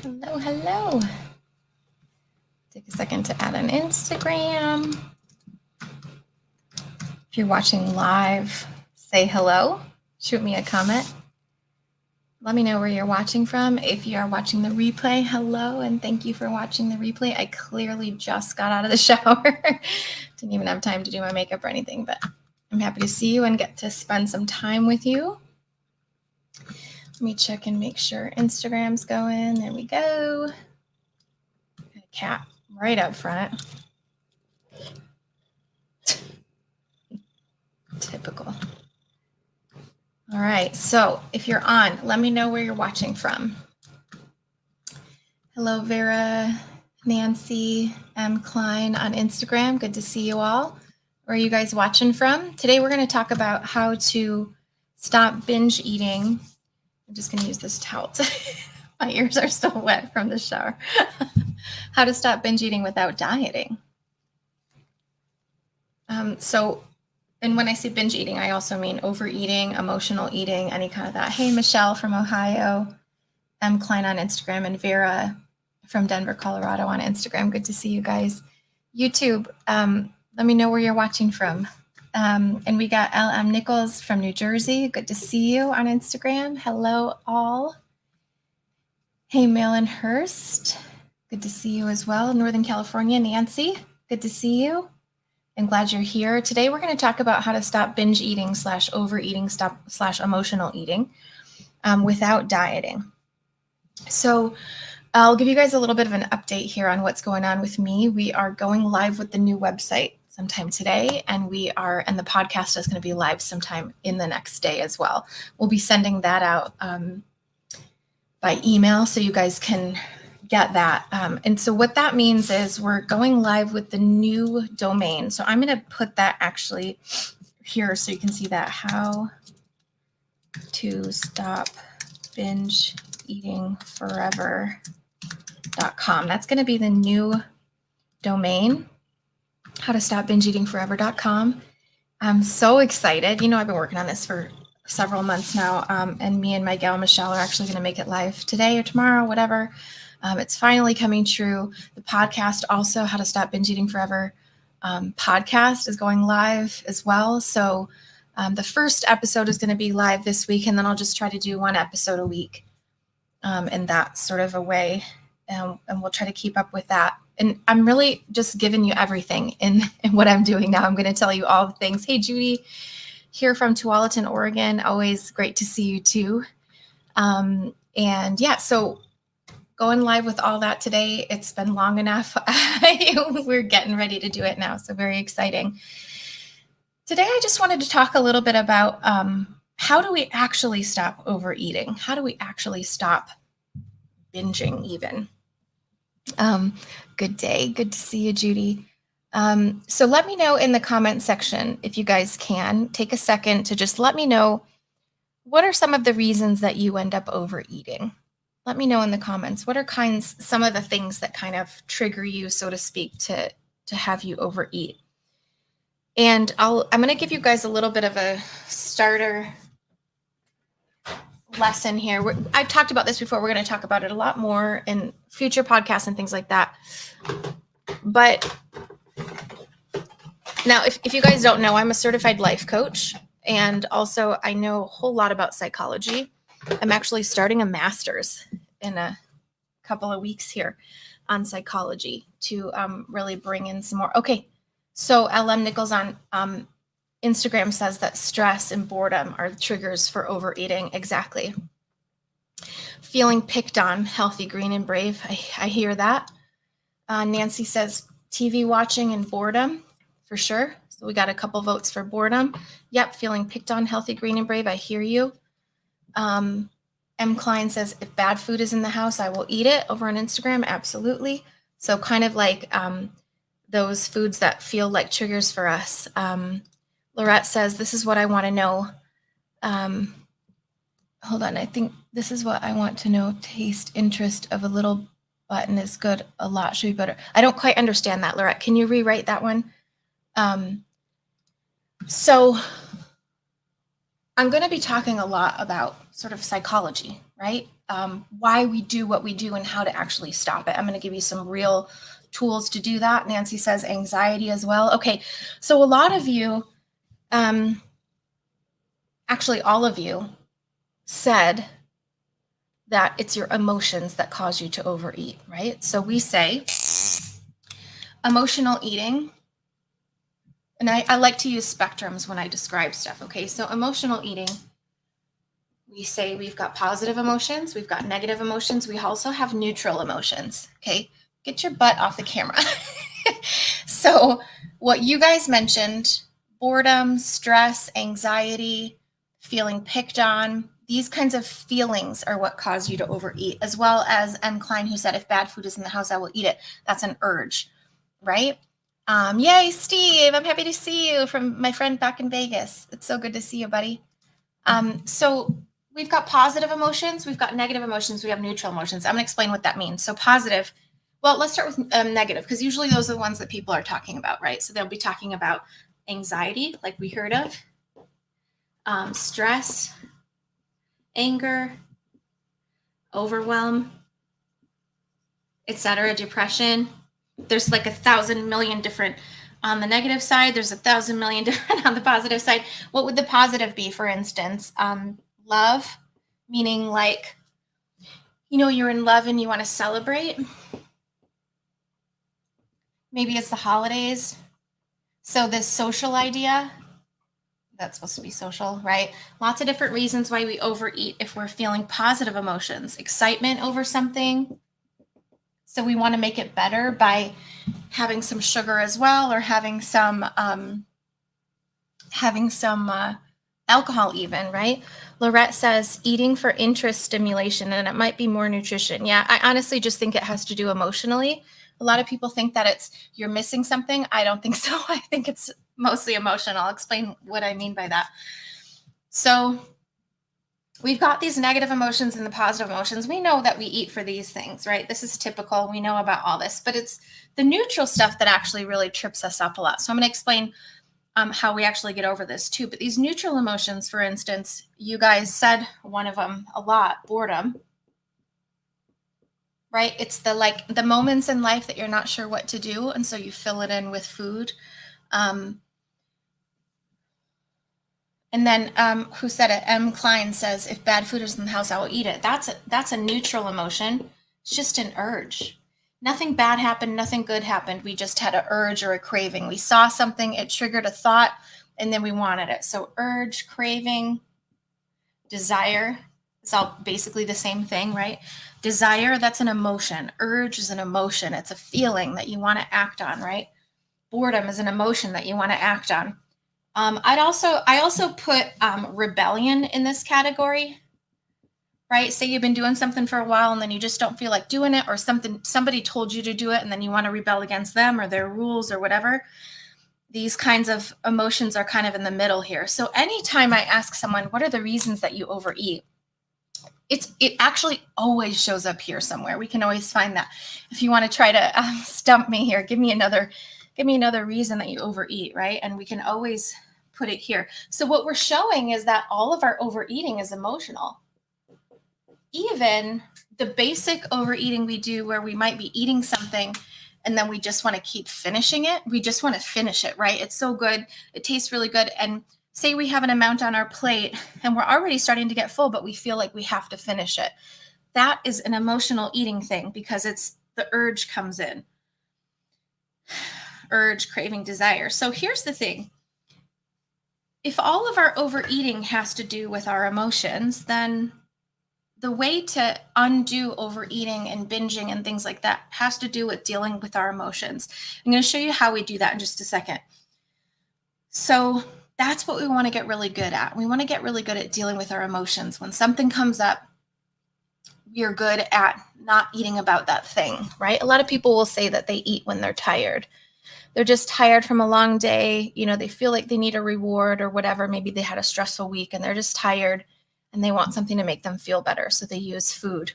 Hello, hello. Take a second to add an Instagram. If you're watching live, say hello. Shoot me a comment. Let me know where you're watching from. If you are watching the replay, hello, and thank you for watching the replay. I clearly just got out of the shower. Didn't even have time to do my makeup or anything, but I'm happy to see you and get to spend some time with you. Let me check and make sure Instagram's going. There we go. Got a cat right up front. Typical. All right, so if you're on, let me know where you're watching from. Hello, Vera, Nancy, M. Klein on Instagram. Good to see you all. Where are you guys watching from? Today we're going to talk about how to stop binge eating. I'm just going to use this towel. My ears are still wet from the shower. How to stop binge eating without dieting. And when I say binge eating, I also mean overeating, emotional eating, any kind of that. Hey, Michelle from Ohio, M. Klein on Instagram, and Vera from Denver, Colorado on Instagram. Good to see you guys. YouTube, let me know where you're watching from. And we got LM Nichols from New Jersey. Good to see you on Instagram. Hello, all. Hey, Malin Hurst. Good to see you as well. Northern California, Nancy. Good to see you. I'm glad you're here. Today, we're going to talk about how to stop binge eating / overeating / emotional eating without dieting. So I'll give you guys a little bit of an update here on what's going on with me. We are going live with the new website sometime today, and the podcast is going to be live sometime in the next day as well. We'll be sending that out by email so you guys can get that. And so what that means is we're going live with the new domain. So I'm going to put that actually here so you can see that. How to stop binge eating forever.com. That's going to be the new domain. How to stop binge eating forever.com. I'm so excited. You know, I've been working on this for several months now. And me and my gal Michelle are actually going to make it live today or tomorrow, whatever. It's finally coming true. The podcast also, How to Stop Binge Eating Forever podcast is going live as well. So the first episode is going to be live this week, and then I'll just try to do one episode a week in that sort of a way. And we'll try to keep up with that. And I'm really just giving you everything in what I'm doing now. I'm going to tell you all the things. Hey, Judy, here from Tualatin, Oregon. Always great to see you too. And yeah, so going live with all that today. It's been long enough. We're getting ready to do it now. So very exciting. Today, I just wanted to talk a little bit about how do we actually stop overeating? How do we actually stop binging even? Good day. Good to see you, Judy. So let me know in the comment section, if you guys can, take a second to just let me know, what are some of the reasons that you end up overeating? Let me know in the comments. What are some of the things that kind of trigger you, so to speak, to have you overeat? And I'm going to give you guys a little bit of a starter lesson here. I've talked about this before. We're going to talk about it a lot more in future podcasts and things like that. But now, if you guys don't know, I'm a certified life coach. And also, I know a whole lot about psychology. I'm actually starting a master's in a couple of weeks here on psychology to really bring in some more. Okay, so LM Nichols on Instagram says that stress and boredom are triggers for overeating. Exactly. Feeling picked on, healthy, green, and brave. I hear that. Nancy says TV watching and boredom, for sure. So we got a couple votes for boredom. Yep, feeling picked on, healthy, green, and brave. I hear you. M. Klein says, if bad food is in the house, I will eat it, over on Instagram. Absolutely. So kind of like those foods that feel like triggers for us. Lorette says, this is what I want to know. Hold on. I think this is what I want to know. Taste, interest of a little button is good. A lot should be better. I don't quite understand that, Lorette. Can you rewrite that one? So I'm going to be talking a lot about sort of psychology right? Why we do what we do and how to actually stop it. I'm going to give you some real tools to do that. Nancy says anxiety as well. Okay, so a lot of you, actually all of you, said that it's your emotions that cause you to overeat, right? So we say emotional eating, and I like to use spectrums when I describe stuff, okay? So emotional eating, we say we've got positive emotions, we've got negative emotions, we also have neutral emotions, okay? Get your butt off the camera. So what you guys mentioned, boredom, stress, anxiety, feeling picked on, these kinds of feelings are what cause you to overeat, as well as M. Klein, who said, if bad food is in the house, I will eat it. That's an urge, right? Yay, Steve, I'm happy to see you from my friend back in Vegas. It's so good to see you, buddy. So we've got positive emotions, we've got negative emotions, we have neutral emotions. I'm going to explain what that means. So positive, well, let's start with negative, because usually those are the ones that people are talking about, right? So they'll be talking about anxiety, like we heard of, stress, anger, overwhelm, etc., depression. There's like 1,000 million different on the negative side. There's 1,000 million different on the positive side. What would the positive be, for instance? Love, meaning like, you're in love and you want to celebrate. Maybe it's the holidays. So this social idea, that's supposed to be social, right? Lots of different reasons why we overeat if we're feeling positive emotions, excitement over something. So we want to make it better by having some sugar as well, or having some alcohol even, right? Lorette says eating for interest stimulation, and it might be more nutrition. Yeah, I honestly just think it has to do emotionally. A lot of people think that you're missing something. I don't think so. I think it's mostly emotional. I'll explain what I mean by that. So we've got these negative emotions and the positive emotions. We know that we eat for these things, right? This is typical. We know about all this, but it's the neutral stuff that actually really trips us up a lot. So I'm going to explain how we actually get over this too. But these neutral emotions, for instance, you guys said one of them a lot, boredom, right? It's the moments in life that you're not sure what to do, and so you fill it in with food. And then who said it? M. Klein says, if bad food is in the house, I will eat it. That's a neutral emotion. It's just an urge. Nothing bad happened, nothing good happened. We just had an urge or a craving. We saw something, it triggered a thought, and then we wanted it. So urge, craving, desire, it's all basically the same thing, right? Desire, that's an emotion. Urge is an emotion. It's a feeling that you want to act on, right? Boredom is an emotion that you want to act on. I also put rebellion in this category, right? Say you've been doing something for a while and then you just don't feel like doing it, or somebody told you to do it and then you want to rebel against them or their rules or whatever. These kinds of emotions are kind of in the middle here. So anytime I ask someone, what are the reasons that you overeat? It actually always shows up here somewhere. We can always find that. If you want to try to stump me here, give me another reason that you overeat, right? And we can always put it here. So what we're showing is that all of our overeating is emotional. Even the basic overeating we do, where we might be eating something and then we just want to keep finishing it. We just want to finish it, right? It's so good. It tastes really good. And say we have an amount on our plate and we're already starting to get full, but we feel like we have to finish it. That is an emotional eating thing, because it's the urge comes in. Urge, craving, desire. So here's the thing. If all of our overeating has to do with our emotions, then the way to undo overeating and binging and things like that has to do with dealing with our emotions. I'm going to show you how we do that in just a second. So that's what we want to get really good at. We want to get really good at dealing with our emotions. When something comes up, we're good at not eating about that thing, right? A lot of people will say that they eat when they're tired. They're just tired from a long day. They feel like they need a reward or whatever. Maybe they had a stressful week and they're just tired and they want something to make them feel better. So they use food.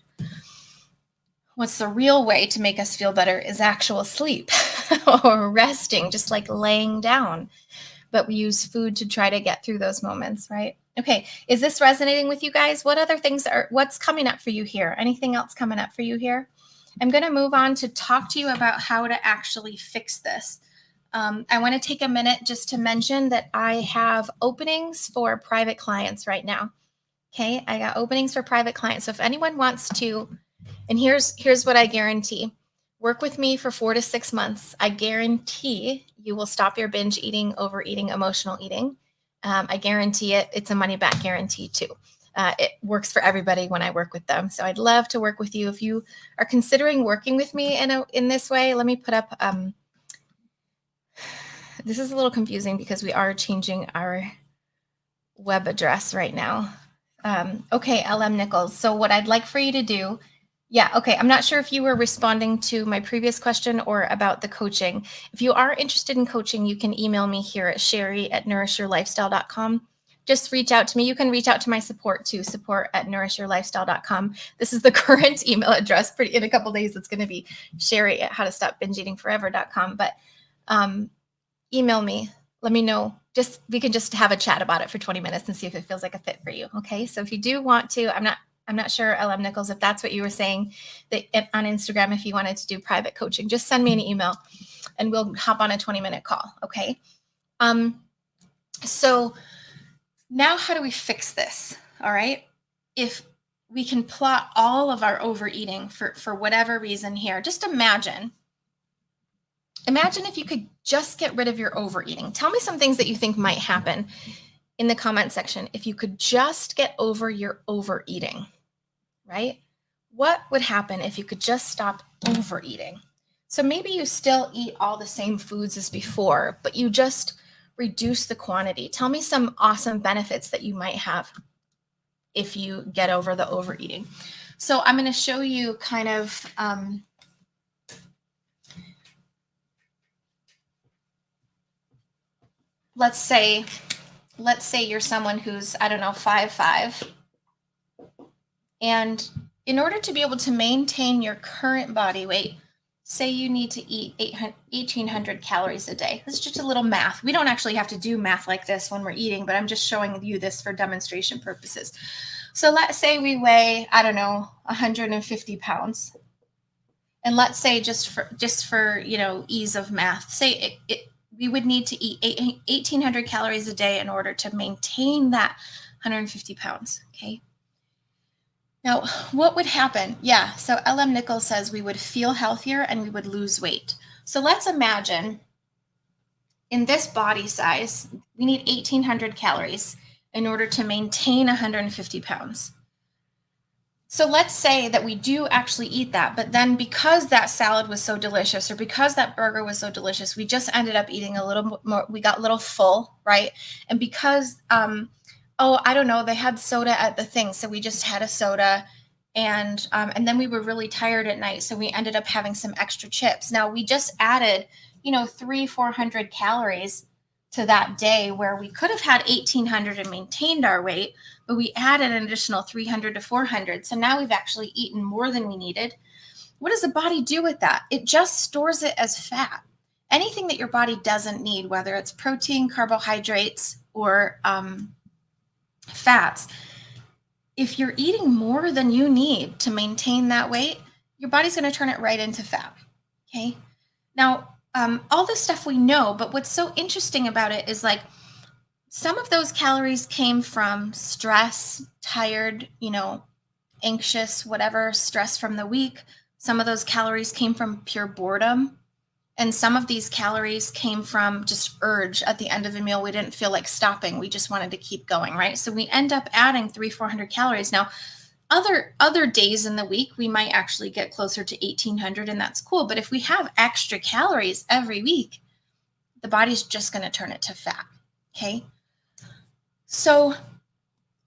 What's the real way to make us feel better is actual sleep or resting, just like laying down. But we use food to try to get through those moments, right? Okay, is this resonating with you guys? What other things what's coming up for you here? Anything else coming up for you here? I'm going to move on to talk to you about how to actually fix this. I want to take a minute just to mention that I have openings for private clients right now. Okay, I got openings for private clients. So if anyone wants to, and here's what I guarantee. Work with me for 4 to 6 months. I guarantee you will stop your binge eating, overeating, emotional eating. I guarantee it. It's a money back guarantee too. It works for everybody when I work with them. So I'd love to work with you. If you are considering working with me in this way, let me put up, this is a little confusing because we are changing our web address right now. Okay, LM Nichols. So what I'd like for you to do, okay. I'm not sure if you were responding to my previous question or about the coaching. If you are interested in coaching, you can email me here at sherry@nourishyourlifestyle.com. Just reach out to me. You can reach out to my support too, support@nourishyourlifestyle.com. This is the current email address. In a couple of days, it's going to be sherry@howtostopbingeeatingforever.com. But email me. Let me know. We can just have a chat about it for 20 minutes and see if it feels like a fit for you. Okay. So if you do want to, I'm not sure, LM Nichols, if that's what you were saying, that on Instagram, if you wanted to do private coaching, just send me an email and we'll hop on a 20-minute call. Okay. So now how do we fix this? All right. If we can plot all of our overeating for whatever reason here, just imagine if you could just get rid of your overeating. Tell me some things that you think might happen in the comment section if you could just get over your overeating, right? What would happen if you could just stop overeating? So maybe you still eat all the same foods as before, but you just reduce the quantity. Tell me some awesome benefits that you might have if you get over the overeating. So I'm going to show you kind of let's say you're someone who's, I don't know, 5'5", and in order to be able to maintain your current body weight, say you need to eat 1,800 calories a day. This is just a little math. We don't actually have to do math like this when we're eating, but I'm just showing you this for demonstration purposes. So let's say we weigh, I don't know, 150 pounds. And let's say just for ease of math, say we would need to eat 1,800 calories a day in order to maintain that 150 pounds. Okay. Now, what would happen? Yeah. So LM Nichols says we would feel healthier and we would lose weight. So let's imagine in this body size, we need 1,800 calories in order to maintain 150 pounds. So let's say that we do actually eat that, but then because that salad was so delicious or because that burger was so delicious, we just ended up eating a little more, we got a little full, right? And because, I don't know, they had soda at the thing. So we just had a soda and then we were really tired at night. So we ended up having some extra chips. Now we just added, 300-400 calories to that day where we could have had 1,800 and maintained our weight, but we added an additional 300 to 400. So now we've actually eaten more than we needed. What does the body do with that? It just stores it as fat. Anything that your body doesn't need, whether it's protein, carbohydrates, or fats, if you're eating more than you need to maintain that weight, your body's going to turn it right into fat. Okay. Now, all this stuff we know, but what's so interesting about it is like some of those calories came from stress, tired, anxious, whatever, stress from the week. Some of those calories came from pure boredom. And some of these calories came from just urge at the end of a meal. We didn't feel like stopping. We just wanted to keep going, right? So we end up adding 300-400 calories. Now, other days in the week, we might actually get closer to 1,800, and that's cool. But if we have extra calories every week, the body's just going to turn it to fat. Okay. So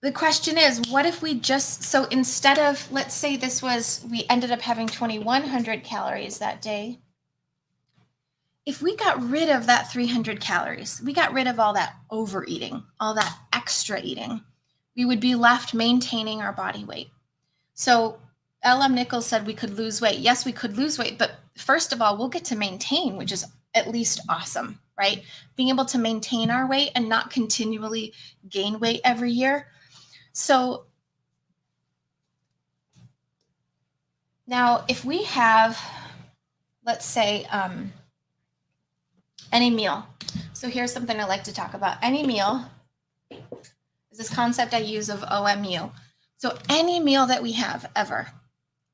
the question is, what if we so instead of, let's say we ended up having 2,100 calories that day. If we got rid of that 300 calories, we got rid of all that overeating, all that extra eating, we would be left maintaining our body weight. So LM Nichols said we could lose weight. Yes, we could lose weight, but first of all, we'll get to maintain, which is at least awesome. right? Being able to maintain our weight and not continually gain weight every year. So now if we have, let's say, any meal. So here's something I like to talk about. Any meal is this concept I use of OMU. So any meal that we have ever,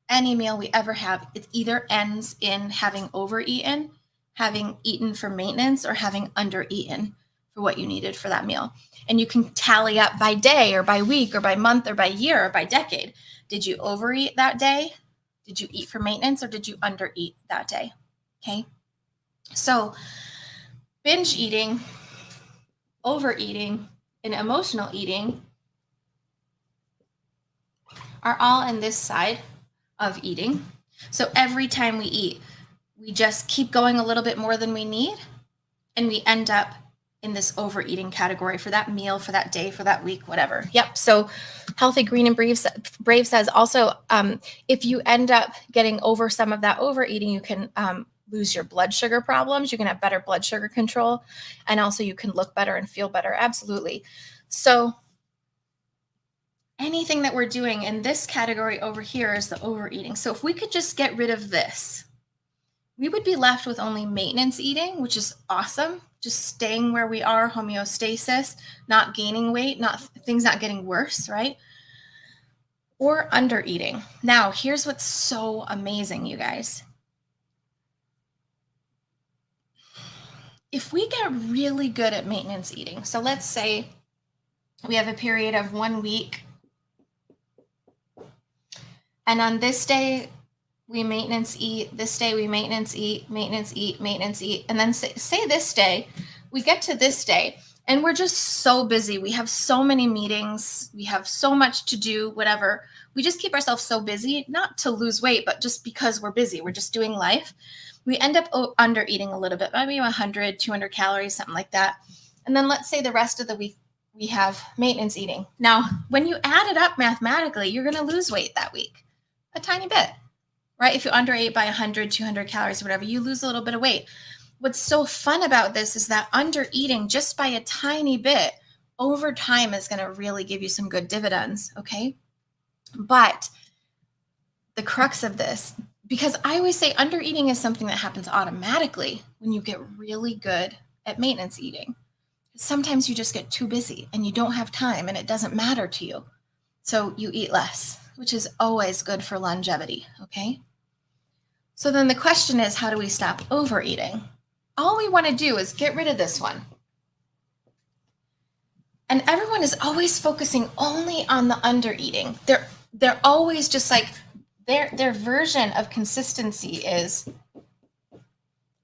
any meal we ever have, it either ends in having overeaten, having eaten for maintenance, or having undereaten for what you needed for that meal. And you can tally up by day or by week or by month or by year or by decade. Did you overeat that day? Did you eat for maintenance, or did you undereat that day? Okay. So binge eating, overeating, and emotional eating are all in this side of eating. So every time we eat, we just keep going a little bit more than we need, and we end up in this overeating category for that meal, for that day, for that week, whatever. Yep. So Healthy Green and Brave says also, if you end up getting over some of that overeating, you can lose your blood sugar problems. You can have better blood sugar control, and also you can look better and feel better. Absolutely. So anything that we're doing in this category over here is the overeating. So if we could just get rid of this, we would be left with only maintenance eating, which is awesome. Just staying where we are, homeostasis, not gaining weight, things not getting worse, right? Or under eating. Now, here's what's so amazing, you guys. If we get really good at maintenance eating, so let's say we have a period of 1 week, and on this day, we maintenance eat, this day we maintenance eat, and then say this day, we get to this day, and we're just so busy. We have so many meetings, we have so much to do, whatever. We just keep ourselves so busy, not to lose weight, but just because we're busy. We're just doing life. We end up under eating a little bit, maybe 100, 200 calories, something like that. And then let's say the rest of the week, we have maintenance eating. Now, when you add it up mathematically, you're going to lose weight that week, a tiny bit. Right? If you underate by 100, 200 calories, or whatever, you lose a little bit of weight. What's so fun about this is that under eating just by a tiny bit over time is going to really give you some good dividends. Okay. But the crux of this, because I always say under eating is something that happens automatically when you get really good at maintenance eating. Sometimes you just get too busy and you don't have time and it doesn't matter to you. So you eat less, which is always good for longevity. Okay. So then the question is, how do we stop overeating? All we want to do is get rid of this one. And everyone is always focusing only on the undereating. They're always just like, their version of consistency is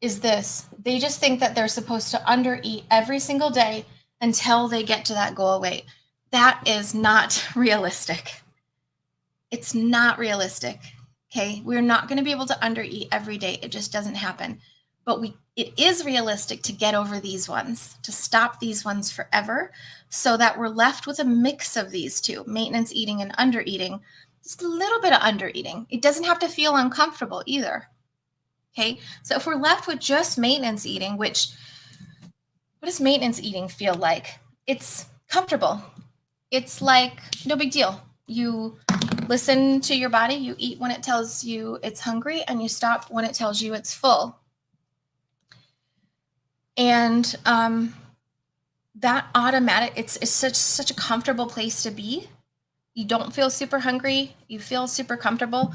this. They just think that they're supposed to undereat every single day until they get to that goal weight. That is not realistic. It's not realistic. Okay, we're not going to be able to undereat every day. It just doesn't happen. But it is realistic to get over these ones, to stop these ones forever, so that we're left with a mix of these two, maintenance eating and under eating, just a little bit of under eating. It doesn't have to feel uncomfortable either. Okay, so if we're left with just maintenance eating, what does maintenance eating feel like? It's comfortable. It's like no big deal. You listen to your body. You eat when it tells you it's hungry, and you stop when it tells you it's full. And that automatic, it's such a comfortable place to be. You don't feel super hungry. You feel super comfortable.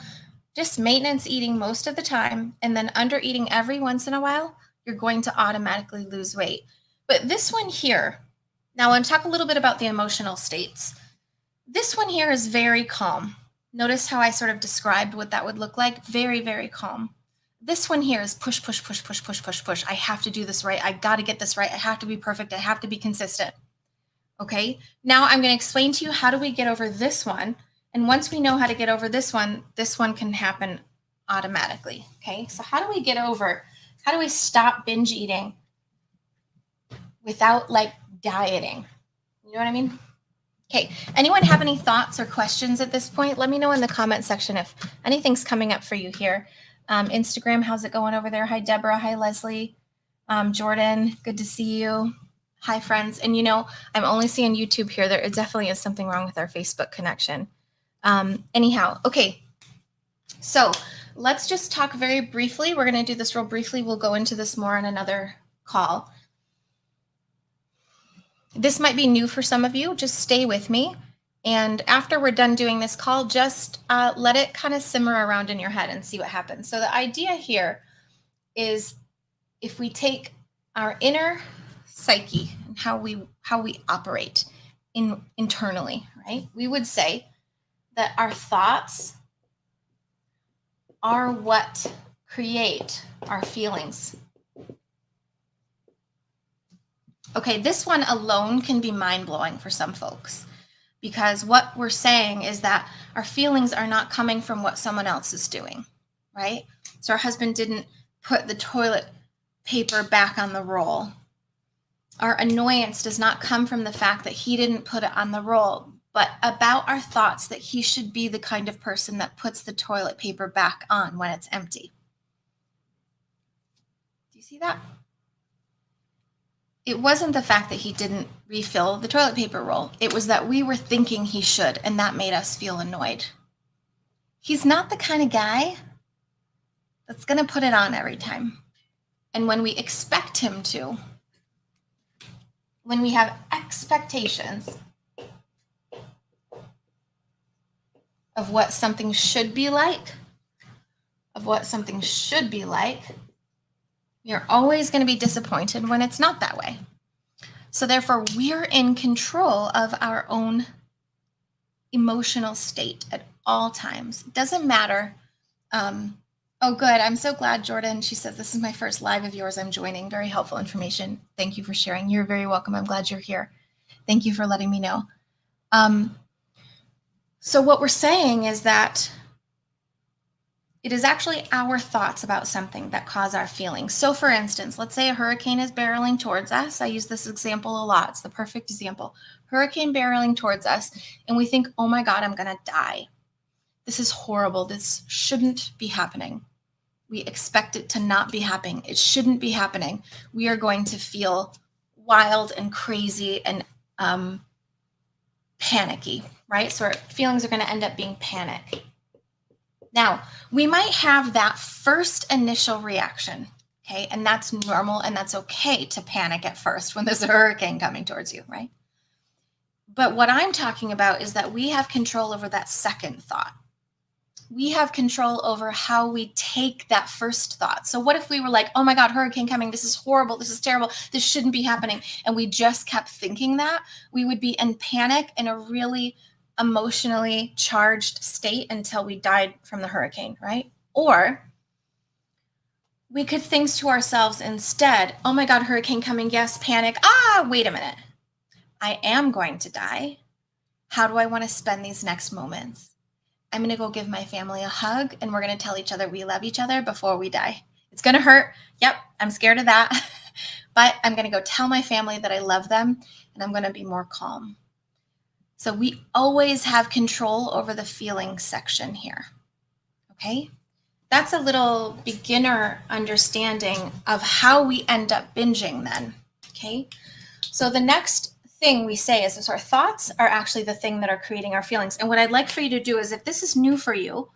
Just maintenance eating most of the time, and then under eating every once in a while, you're going to automatically lose weight. But this one here, now I want to talk a little bit about the emotional states. This one here is very calm. Notice how I sort of described what that would look like. Very, very calm. This one here is push, push, push, push, push, push, push. I have to do this right. I got to get this right. I have to be perfect. I have to be consistent. Okay. Now I'm going to explain to you how do we get over this one. And once we know how to get over this one can happen automatically. Okay. So how do we stop binge eating without like dieting? You know what I mean? Okay, anyone have any thoughts or questions at this point? Let me know in the comment section if anything's coming up for you here. Instagram, how's it going over there? Hi, Deborah. Hi, Leslie. Jordan, good to see you. Hi, friends. And I'm only seeing YouTube here. There definitely is something wrong with our Facebook connection. Anyhow, okay. So let's just talk very briefly. We're going to do this real briefly. We'll go into this more on another call. This might be new for some of you. Just stay with me. And after we're done doing this call, just let it kind of simmer around in your head and see what happens. So the idea here is if we take our inner psyche and how we operate internally, right? We would say that our thoughts are what create our feelings. Okay, this one alone can be mind-blowing for some folks because what we're saying is that our feelings are not coming from what someone else is doing, right? So our husband didn't put the toilet paper back on the roll. Our annoyance does not come from the fact that he didn't put it on the roll, but about our thoughts that he should be the kind of person that puts the toilet paper back on when it's empty. Do you see that? It wasn't the fact that he didn't refill the toilet paper roll. It was that we were thinking he should, and that made us feel annoyed. He's not the kind of guy that's going to put it on every time. And when we expect him to, when we have expectations of what something should be like, you're always going to be disappointed when it's not that way. So therefore, we're in control of our own emotional state at all times. It doesn't matter. Oh, good. I'm so glad, Jordan. She says, this is my first live of yours. I'm joining. Very helpful information. Thank you for sharing. You're very welcome. I'm glad you're here. Thank you for letting me know. So what we're saying is that it is actually our thoughts about something that cause our feelings. So for instance, let's say a hurricane is barreling towards us. I use this example a lot. It's the perfect example. Hurricane barreling towards us, and we think, oh my God, I'm going to die. This is horrible. This shouldn't be happening. We expect it to not be happening. It shouldn't be happening. We are going to feel wild and crazy and panicky, right? So our feelings are going to end up being panic. Now, we might have that first initial reaction, okay? And that's normal and that's okay to panic at first when there's a hurricane coming towards you, right? But what I'm talking about is that we have control over that second thought. We have control over how we take that first thought. So what if we were like, oh my God, hurricane coming, this is horrible, this is terrible, this shouldn't be happening, and we just kept thinking that? We would be in panic in a really emotionally charged state until we died from the hurricane, right? Or we could think to ourselves instead, oh my God, hurricane coming, yes, panic. Wait a minute. I am going to die. How do I want to spend these next moments? I'm going to go give my family a hug, and we're going to tell each other we love each other before we die. It's going to hurt. Yep, I'm scared of that. But I'm going to go tell my family that I love them, and I'm going to be more calm. So we always have control over the feeling section here, okay? That's a little beginner understanding of how we end up binging then, okay? So the next thing we say is our thoughts are actually the thing that are creating our feelings. And what I'd like for you to do is, if this is new for you,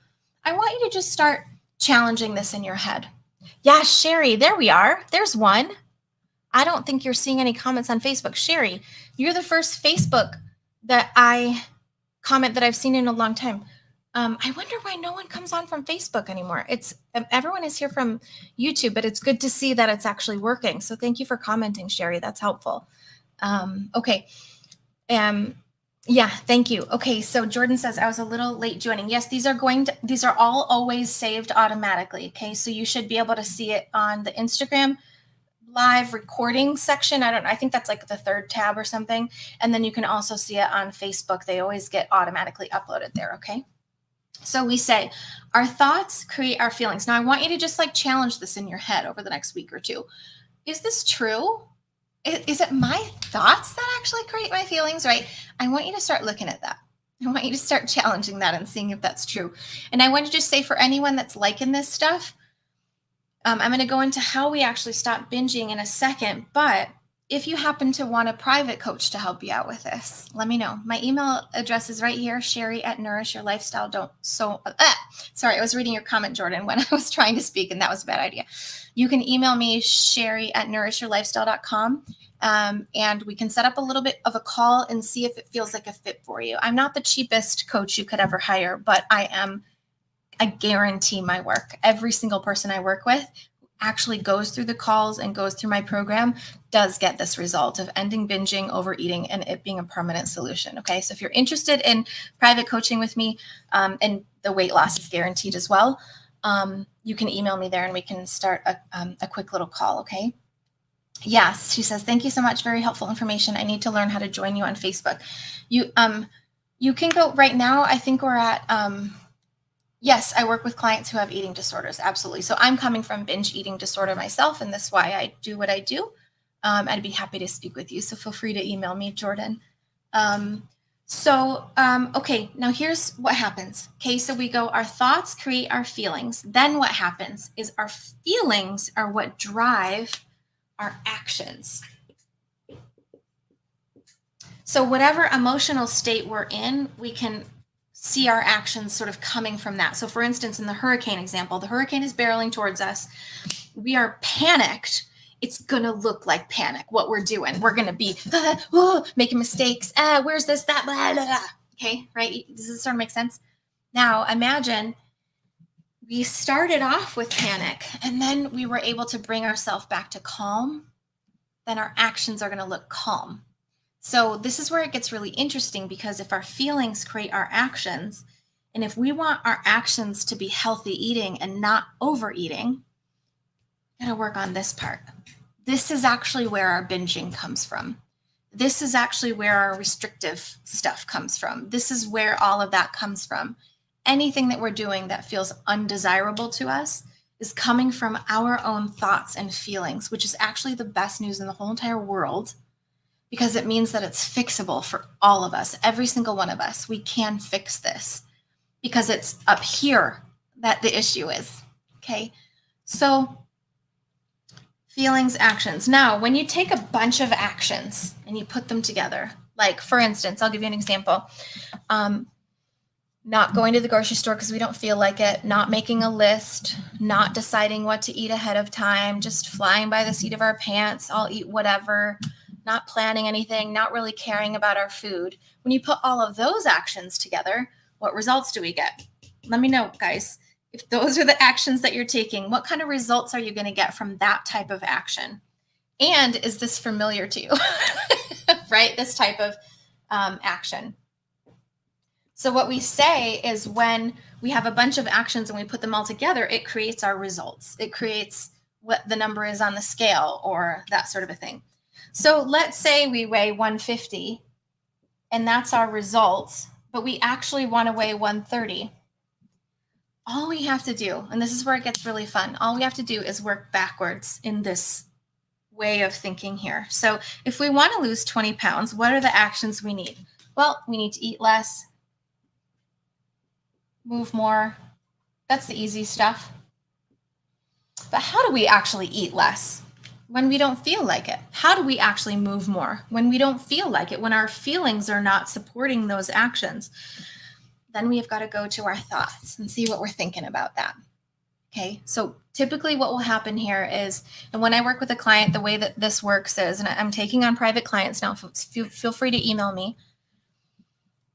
I want you to just start challenging this in your head. Yeah, Sherry, there we are. There's one. I don't think you're seeing any comments on Facebook. Sherry, you're the first Facebook comment that I've seen in a long time. I wonder why no one comes on from Facebook anymore. Everyone is here from YouTube, but it's good to see that it's actually working. So thank you for commenting, Sherry. That's helpful. Okay. Yeah, thank you. Okay, so Jordan says I was a little late joining. Yes, these are all always saved automatically. Okay, so you should be able to see it on the Instagram live recording section. I think that's like the third tab or something. And then you can also see it on Facebook. They always get automatically uploaded there. Okay. So we say our thoughts create our feelings. Now I want you to just like challenge this in your head over the next week or two. Is this true? Is it my thoughts that actually create my feelings, right? I want you to start looking at that. I want you to start challenging that and seeing if that's true. And I want to just say for anyone that's liking this stuff, I'm going to go into how we actually stop binging in a second, but if you happen to want a private coach to help you out with this, let me know. My email address is right here, Sherry@nourishyourlifestyle. Sorry, I was reading your comment, Jordan, when I was trying to speak, and that was a bad idea. You can email me, Sherry@nourishyourlifestyle.com, and we can set up a little bit of a call and see if it feels like a fit for you. I'm not the cheapest coach you could ever hire, but I guarantee my work. Every single person I work with actually goes through the calls and goes through my program does get this result of ending binging, overeating, and it being a permanent solution. Okay. So if you're interested in private coaching with me, and the weight loss is guaranteed as well, you can email me there and we can start a quick little call. Okay. Yes. She says, thank you so much. Very helpful information. I need to learn how to join you on Facebook. You can go right now. I think we're at, yes, I work with clients who have eating disorders. Absolutely. So I'm coming from binge eating disorder myself, and that's why I do what I do. I'd be happy to speak with you. So feel free to email me, Jordan. Okay, now here's what happens. Okay, so we go, our thoughts create our feelings. Then what happens is our feelings are what drive our actions. So whatever emotional state we're in, we can see our actions sort of coming from that. So for instance, in the hurricane example, the hurricane is barreling towards us. We are panicked. It's going to look like panic, what we're doing. We're going to be making mistakes. Where's this, that, blah, blah, blah. Okay, right? Does this sort of make sense? Now imagine we started off with panic and then we were able to bring ourselves back to calm. Then our actions are going to look calm. So this is where it gets really interesting, because if our feelings create our actions, and if we want our actions to be healthy eating and not overeating, we got to work on this part. This is actually where our binging comes from. This is actually where our restrictive stuff comes from. This is where all of that comes from. Anything that we're doing that feels undesirable to us is coming from our own thoughts and feelings, which is actually the best news in the whole entire world, because it means that it's fixable for all of us, every single one of us. We can fix this because it's up here that the issue is. Okay, so feelings, actions. Now, when you take a bunch of actions and you put them together, like for instance, I'll give you an example. Not going to the grocery store because we don't feel like it, not making a list, not deciding what to eat ahead of time, just flying by the seat of our pants, I'll eat whatever, not planning anything, not really caring about our food. When you put all of those actions together, what results do we get? Let me know, guys. If those are the actions that you're taking, what kind of results are you going to get from that type of action? And is this familiar to you? Right? This type of action. So what we say is when we have a bunch of actions and we put them all together, it creates our results. It creates what the number is on the scale or that sort of a thing. So let's say we weigh 150 and that's our results, but we actually want to weigh 130. All we have to do, and this is where it gets really fun, all we have to do is work backwards in this way of thinking here. So if we want to lose 20 pounds, what are the actions we need? Well, we need to eat less, move more. That's the easy stuff. But how do we actually eat less when we don't feel like it? How do we actually move more when we don't feel like it, when our feelings are not supporting those actions? Then we've got to go to our thoughts and see what we're thinking about that. Okay, so typically what will happen here is, and when I work with a client, the way that this works is, and I'm taking on private clients now, feel free to email me.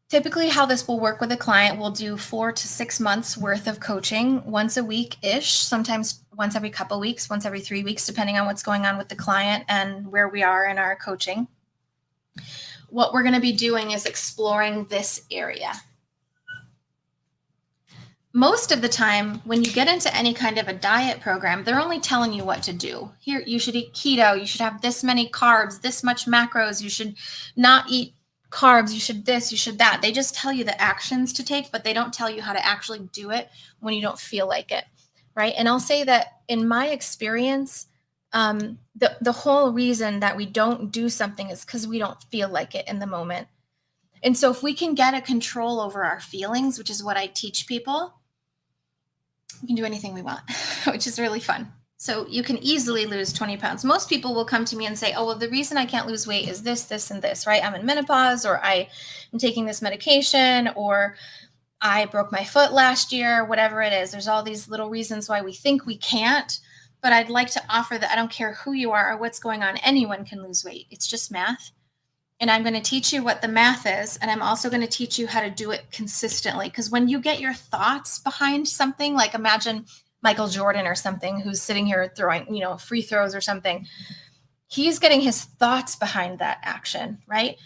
Typically how this will work with a client, we'll do 4 to 6 months worth of coaching once a week-ish, sometimes once every couple of weeks, once every 3 weeks, depending on what's going on with the client and where we are in our coaching. What we're going to be doing is exploring this area. Most of the time, when you get into any kind of a diet program, they're only telling you what to do. Here, you should eat keto, you should have this many carbs, this much macros, you should not eat carbs, you should this, you should that. They just tell you the actions to take, but they don't tell you how to actually do it when you don't feel like it, right? And I'll say that in my experience, the whole reason that we don't do something is because we don't feel like it in the moment. And so if we can get a control over our feelings, which is what I teach people, we can do anything we want, which is really fun. So you can easily lose 20 pounds. Most people will come to me and say, oh, well, the reason I can't lose weight is this, this, and this, right? I'm in menopause, or I am taking this medication, or I broke my foot last year, whatever it is. There's all these little reasons why we think we can't. But I'd like to offer that I don't care who you are or what's going on. Anyone can lose weight. It's just math. And I'm going to teach you what the math is. And I'm also going to teach you how to do it consistently. Because when you get your thoughts behind something, like imagine Michael Jordan or something who's sitting here throwing, free throws or something, he's getting his thoughts behind that action, right?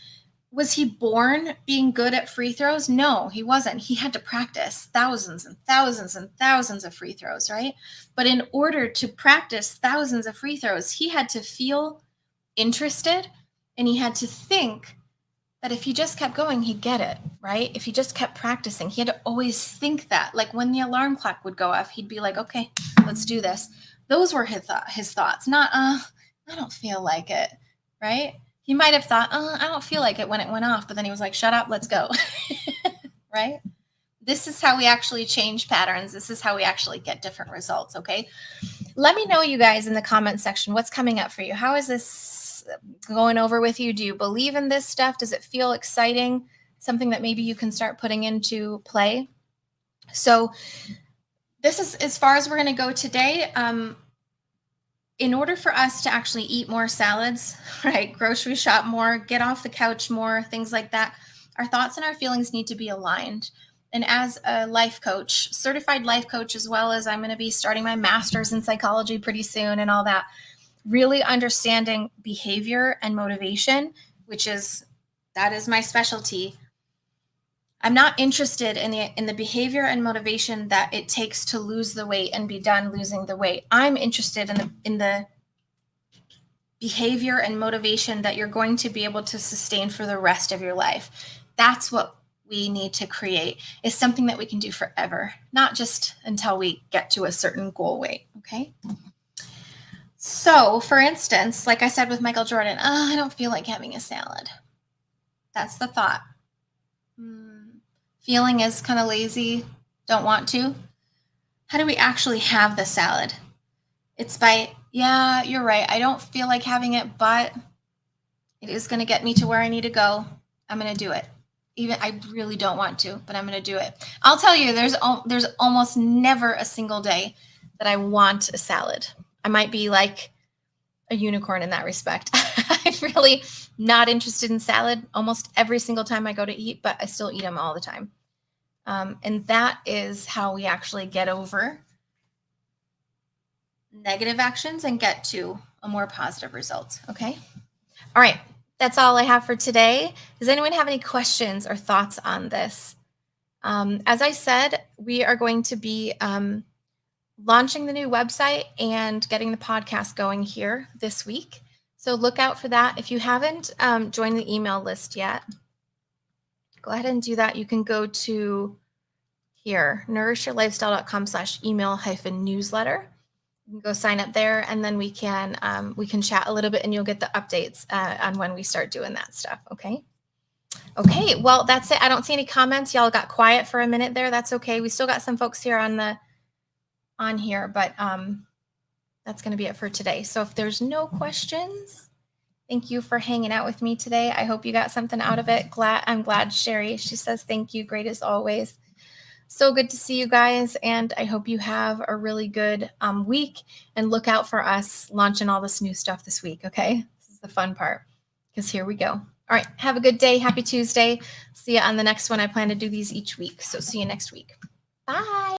Was he born being good at free throws? No, he wasn't. He had to practice thousands and thousands and thousands of free throws, right? But in order to practice thousands of free throws, he had to feel interested, and he had to think that if he just kept going, he'd get it, right? If he just kept practicing, he had to always think that. Like when the alarm clock would go off, he'd be like, okay, let's do this. Those were his thoughts, not, I don't feel like it, right? He might have thought, I don't feel like it when it went off, but then he was like, shut up, let's go, right? This is how we actually change patterns. This is how we actually get different results, okay? Let me know, you guys, in the comment section, what's coming up for you. How is this going over with you? Do you believe in this stuff? Does it feel exciting? Something that maybe you can start putting into play? So this is as far as we're going to go today. In order for us to actually eat more salads, right, grocery shop more, get off the couch more, things like that, our thoughts and our feelings need to be aligned. And as a life coach, certified life coach, as well as I'm going to be starting my master's in psychology pretty soon and all that, really understanding behavior and motivation, that is my specialty. I'm not interested in the behavior and motivation that it takes to lose the weight and be done losing the weight. I'm interested in the behavior and motivation that you're going to be able to sustain for the rest of your life. That's what we need to create, is something that we can do forever, not just until we get to a certain goal weight, okay? So, for instance, like I said with Michael Jordan, I don't feel like having a salad. That's the thought. Feeling is kind of lazy, don't want to. How do we actually have the salad? It's by, yeah, you're right, I don't feel like having it, but it is going to get me to where I need to go. I'm going to do it. Even I really don't want to, but I'm going to do it. I'll tell you, there's almost never a single day that I want a salad. I might be like a unicorn in that respect. I'm really not interested in salad almost every single time I go to eat, but I still eat them all the time. And that is how we actually get over negative actions and get to a more positive result. Okay. All right. That's all I have for today. Does anyone have any questions or thoughts on this? As I said, we are going to be launching the new website and getting the podcast going here this week. So look out for that. If you haven't joined the email list yet, go ahead and do that. You can go to here, nourishyourlifestyle.com/email-newsletter. You can go sign up there, and then we can chat a little bit, and you'll get the updates on when we start doing that stuff. Okay. Okay. Well, that's it. I don't see any comments. Y'all got quiet for a minute there. That's okay. We still got some folks here on here, but that's going to be it for today. So if there's no questions, thank you for hanging out with me today. I hope you got something out of it. I'm glad Sherry, she says, thank you. Great as always. So good to see you guys. And I hope you have a really good week, and look out for us launching all this new stuff this week. Okay. This is the fun part, because here we go. All right. Have a good day. Happy Tuesday. See you on the next one. I plan to do these each week. So see you next week. Bye.